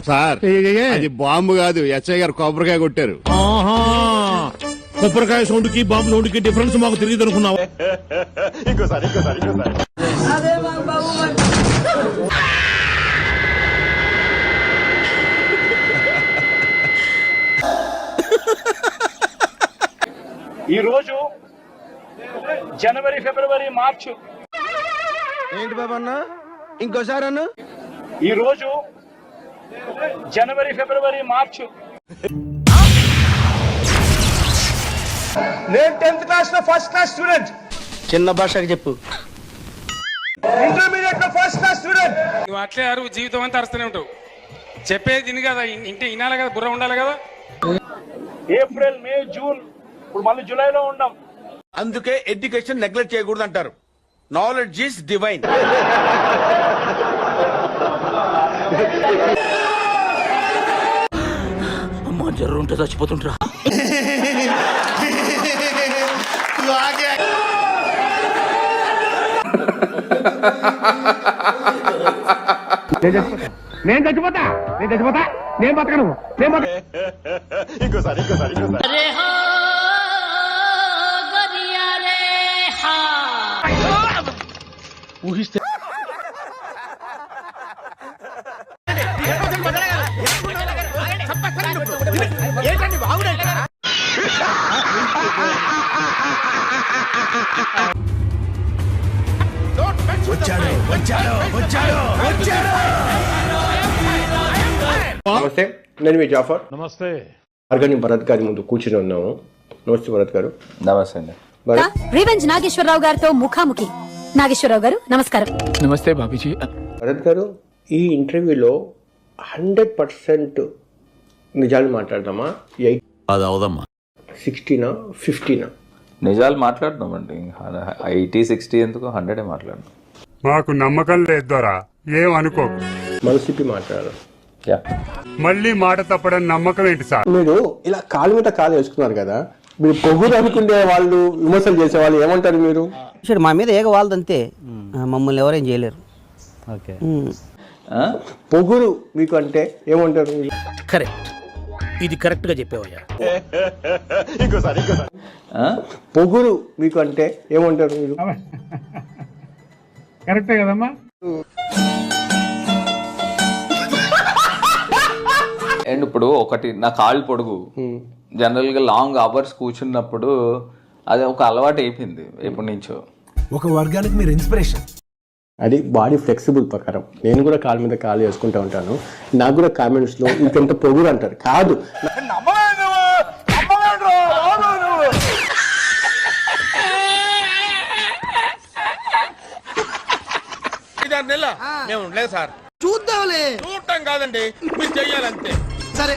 Sir అది bomb కాదు, SI గారు కొబ్బరికాయ కొట్టారు. కొబ్బరికాయ సౌండ్ కి బాంబు సౌండ్ కి డిఫరెన్స్ మాకు తెలియదు అనుకున్నావా? ఇంకోసారి ఈ రోజు జనవరి, ఫిబ్రవరి, మార్చ్. ఏంటి బాబా అన్న? ఇంకోసారి అన్న. ఈ రోజు జనవరి, ఫిబ్రవరి, మార్చ్. నేను 10th క్లాస్ లో ఫస్ట్ క్లాస్ స్టూడెంట్. చిన్న భాషకి చెప్పు. ఇంటర్మీడియట్ లో ఫస్ట్ క్లాస్ స్టూడెంట్. నువ్వు అట్లే అరువు, జీవితం అంతా అరుస్తూనే ఉంటావు. చెప్పేది తిని కదా, ఇంటి వినాలి కదా, బుర్ర ఉండాలి కదా. ఏప్రిల్, మే, జూన్, ఇప్పుడు మళ్ళీ జూలైలో ఉన్నాం. అందుకే ఎడ్యుకేషన్ నెగ్లెక్ట్ చేయకూడదు అంటారు. Knowledge is divine. అమ్మా జర్రు ఉంటే చచ్చిపోతుంటరా. నేను చచ్చిపోతా, నేను బతకను. ఇంకోసారి ఊహిస్తే నమస్తే, నేను మీ జాఫర్. నమస్తే. మార్గని భరత్ గారి ముందు కూర్చుని ఉన్నాము. నమస్తే భరత్ గారు. నమస్తే అండి. రివెంజ్ నాగేశ్వరరావు గారితో ముఖాముఖి. నాగేశ్వరరావు గారు నమస్కారం. నమస్తే బాబీజీ. భరత్ గారు, ఈ ఇంటర్వ్యూలో 100% నిజాలు మాట్లాడదామా? అది అవదమ్మా. 16 15 నిజాలు మాట్లాడుతున్నామండి. 80-60 ఎందుకు, 100 మాట్లాడదాం. మాకు నమ్మకం లేదు దొరా, ఏం అనుకోకు. మనసిప్పి మాట్లాడారు. మళ్ళీ మాట తప్పడం నమ్మకం ఏంటి సార్? మీరు ఇలా కాలు మీద కాలు వేసుకున్నారు కదా, మీరు పొగురు అనుకునే వాళ్ళు, విమర్శలు చేసే వాళ్ళు ఏమంటారు మీరు? మా మీద ఏగ వాళ్ళదంతే, మమ్మల్ని ఎవరేం చేయలేరు. పొగురు మీకు అంటే ఏమంటారు? కరెక్ట్, ఇది కరెక్ట్ గా చెప్పేవయ్యా. ఇంకోసారి పొగురు మీకు అంటే ఏమంటారు మీరు? కరెక్టే కదమ్మా. అండ్ ఇప్పుడు ఒకటి, నా కాళ్ళు పొడుగు. జనరల్ గా లాంగ్ అవర్స్ కూర్చున్నప్పుడు అది ఒక అలవాటు అయిపోయింది ఎప్పటి నుంచో. ఒక వర్గానికి మీరు ఇన్స్పిరేషన్. అది బాడీ ఫ్లెక్సిబుల్ ప్రకారం. నేను కూడా కాలు మీద కాలు వేసుకుంటూ ఉంటాను. నాకు కూడా కామెంట్స్ లో ఇంకెంత పొగురు అంటారు. కాదు, మేము ఉండలేదు సార్. చూద్దాంలే. చూడటం కాదండి, మీరు చెయ్యాలంతే. సరే.